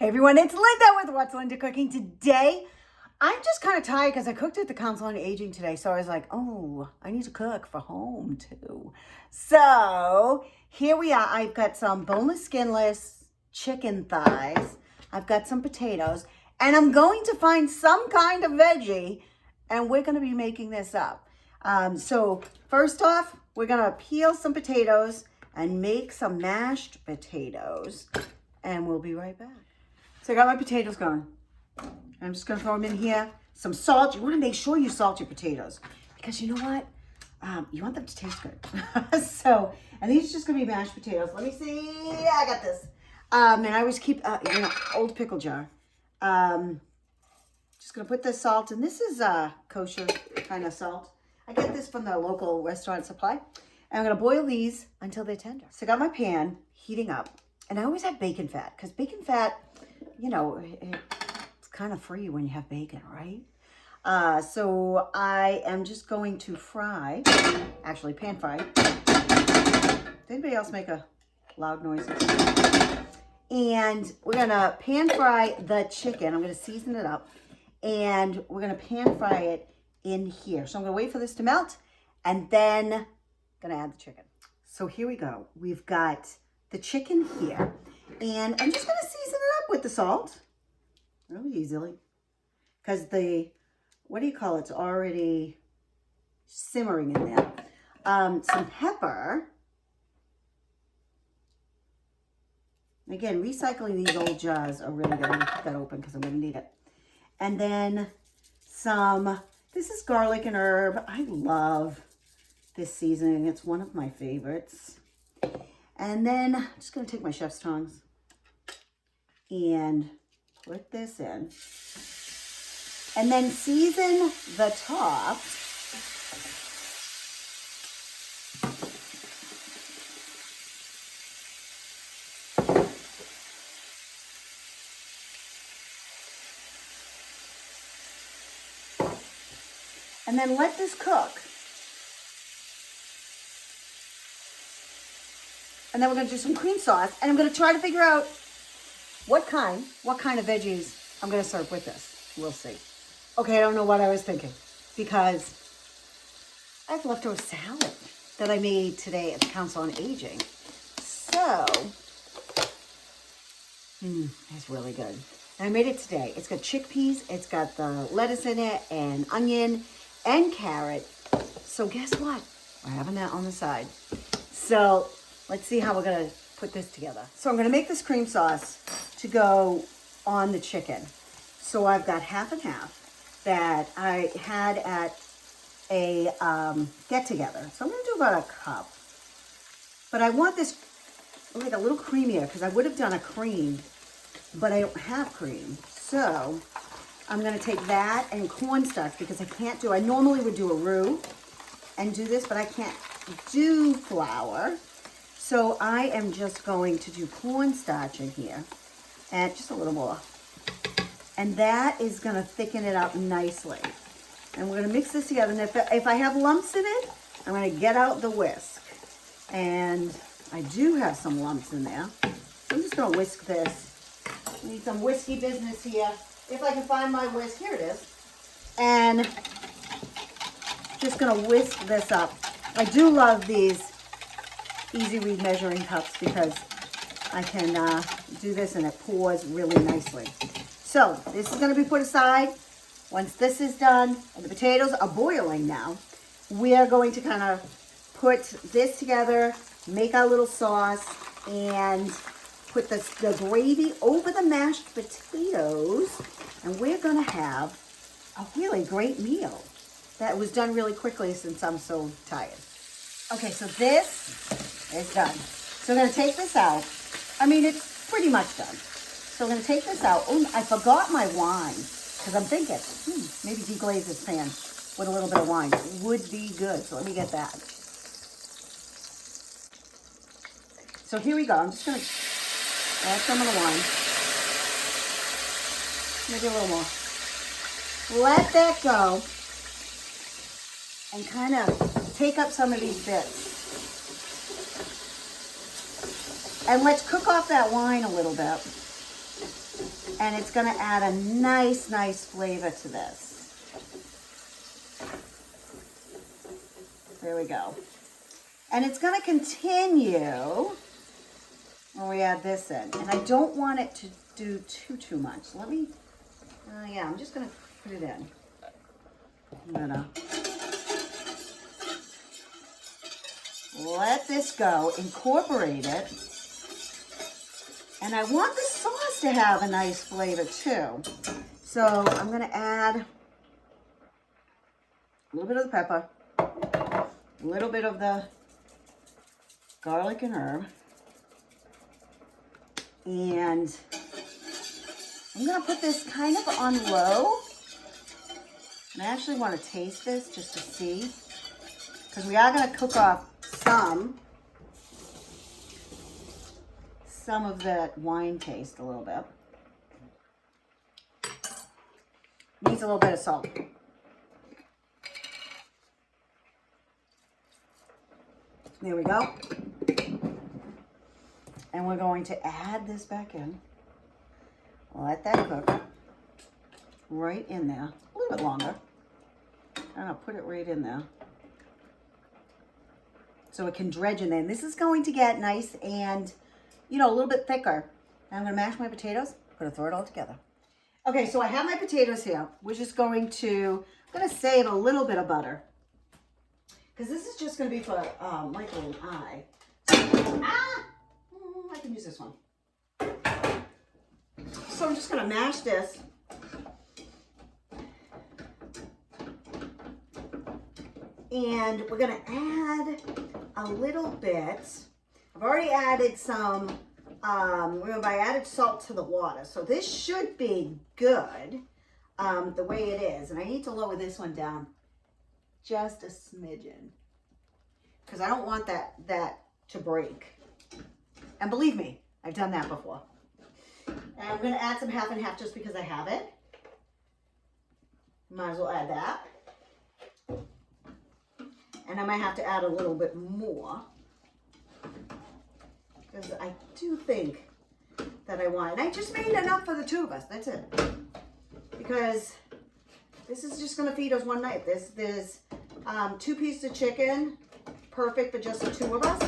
Hey everyone, it's Linda with What's Linda Cooking. Today, I'm just kind of tired because I cooked at the Council on Aging today. So I was like, oh, I need to cook for home too. So here we are. I've got some boneless, skinless chicken thighs. I've got some potatoes. And I'm going to find some kind of veggie. And we're going to be making this up. So first off, we're going to peel some potatoes and make some mashed potatoes. And we'll be right back. So I got my potatoes going. I'm just gonna throw them in here. Some salt. You wanna make sure you salt your potatoes because you know what? You want them to taste good. And these are just gonna be mashed potatoes. Let me see. Yeah, I got this. And I always keep, old pickle jar. Just gonna put the salt, and this is kosher kind of salt. I get this from the local restaurant supply. And I'm gonna boil these until they're tender. So I got my pan heating up. And I always have bacon fat because bacon fat, it's kind of free when you have bacon, right? So I am just going to fry, actually pan fry. Does anybody else make a loud noise? And we're gonna pan fry the chicken. I'm gonna season it up and we're gonna pan fry it in here. So I'm gonna wait for this to melt and then gonna add the chicken. So here we go. We've got the chicken here, and I'm just gonna season it up with the salt, really easily, because it's already simmering in there. Some pepper. Again, recycling these old jars are really good. I'm gonna keep that open because I'm gonna need it. And then this is garlic and herb. I love this seasoning. It's one of my favorites. And then I'm just going to take my chef's tongs and put this in. And then season the top. And then let this cook. And then we're going to do some cream sauce. And I'm going to try to figure out what kind of veggies I'm going to serve with this. We'll see. Okay, I don't know what I was thinking because I have leftover salad that I made today at the Council on Aging. So, it's really good. And I made it today. It's got chickpeas, it's got the lettuce in it, and onion, and carrot. So guess what? We're having that on the side. So let's see how we're gonna put this together. So I'm gonna make this cream sauce to go on the chicken. So I've got half and half that I had at a get together. So I'm gonna do about a cup. But I want this like a little creamier because I would have done a cream, but I don't have cream. So I'm gonna take that and cornstarch because I normally would do a roux and do this, but I can't do flour. So I am just going to do cornstarch in here and just a little more. And that is gonna thicken it up nicely. And we're gonna mix this together. And if I have lumps in it, I'm gonna get out the whisk. And I do have some lumps in there. So I'm just gonna whisk this. I need some whiskey business here. If I can find my whisk, here it is. And just gonna whisk this up. I do love these easy read measuring cups because I can do this and it pours really nicely. So this is going to be put aside. Once this is done and the potatoes are boiling now, we are going to kind of put this together, make our little sauce, and put the gravy over the mashed potatoes, and we're going to have a really great meal that was done really quickly since I'm so tired. Okay, so this is done. So we're going to take this out. I mean, it's pretty much done. So we're going to take this out. Oh, I forgot my wine because I'm thinking, maybe deglaze this pan with a little bit of wine. It would be good. So let me get that. So here we go. I'm just going to add some of the wine. Maybe a little more. Let that go and kind of take up some of these bits. And let's cook off that wine a little bit. And it's gonna add a nice, nice flavor to this. There we go. And it's gonna continue when we add this in. And I don't want it to do too much. Let me, yeah, I'm just gonna put it in. I'm gonna let this go, incorporate it. And I want the sauce to have a nice flavor too. So I'm gonna add a little bit of the pepper, a little bit of the garlic and herb. And I'm gonna put this kind of on low. And I actually wanna taste this just to see, because we are gonna cook off some of that wine taste a little bit. Needs a little bit of salt. There we go. And we're going to add this back in. Let that cook right in there. A little bit longer. And I'll put it right in there, so it can dredge in there. And this is going to get nice and, you know, a little bit thicker. And I'm gonna mash my potatoes, gonna throw it all together. Okay, so I have my potatoes here. We're just going to, I'm gonna save a little bit of butter, because this is just gonna be for Michael and I. So, I can use this one. So I'm just gonna mash this. And we're gonna add a little bit. I've already added some, remember I added salt to the water. So this should be good the way it is. And I need to lower this one down just a smidgen, because I don't want that to break. And believe me, I've done that before. And I'm gonna add some half and half just because I have it. Might as well add that. And I might have to add a little bit more, because I do think that I want, and I just made enough for the two of us, that's it. Because this is just gonna feed us one night. There's 2 pieces of chicken, perfect for just the two of us.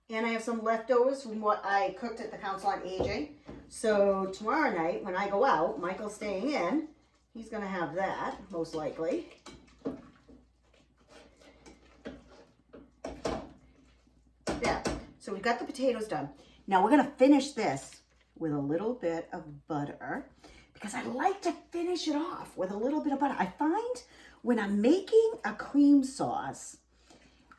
And I have some leftovers from what I cooked at the Council on Aging. So tomorrow night, when I go out, Michael's staying in, he's gonna have that, most likely. Yeah, so we've got the potatoes done. Now we're gonna finish this with a little bit of butter, because I like to finish it off with a little bit of butter. I find when I'm making a cream sauce,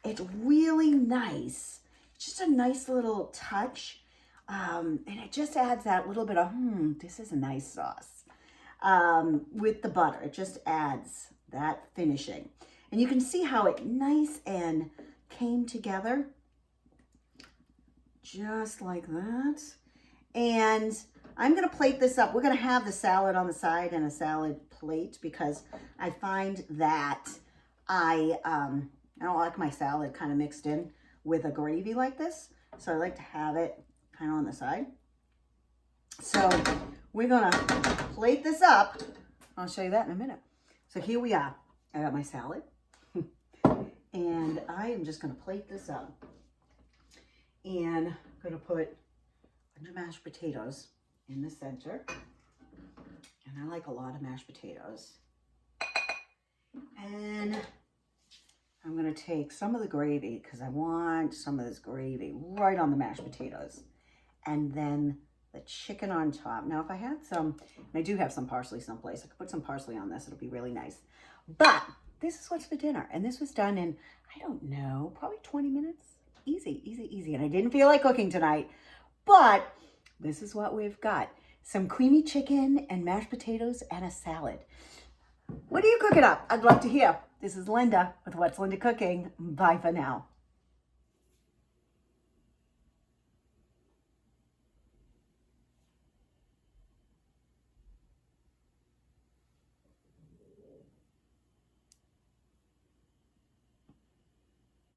it's really nice. Just a nice little touch. And it just adds that little bit of, this is a nice sauce. With the butter, it just adds that finishing. And you can see how it nice and came together. Just like that. And I'm gonna plate this up. We're gonna have the salad on the side and a salad plate, because I find that I don't like my salad kind of mixed in with a gravy like this. So I like to have it kind of on the side. So we're gonna plate this up. I'll show you that in a minute. So here we are. I got my salad. And I am just gonna plate this up. And I'm gonna put a bunch of mashed potatoes in the center. And I like a lot of mashed potatoes. And I'm gonna take some of the gravy, because I want some of this gravy right on the mashed potatoes. And then the chicken on top. Now, if I had some, and I do have some parsley someplace, I could put some parsley on this. It'll be really nice. But this is what's for dinner. And this was done in, I don't know, probably 20 minutes. Easy, easy, easy. And I didn't feel like cooking tonight, but this is what we've got. Some creamy chicken and mashed potatoes and a salad. What are you cooking up? I'd love to hear. This is Linda with What's Linda Cooking. Bye for now.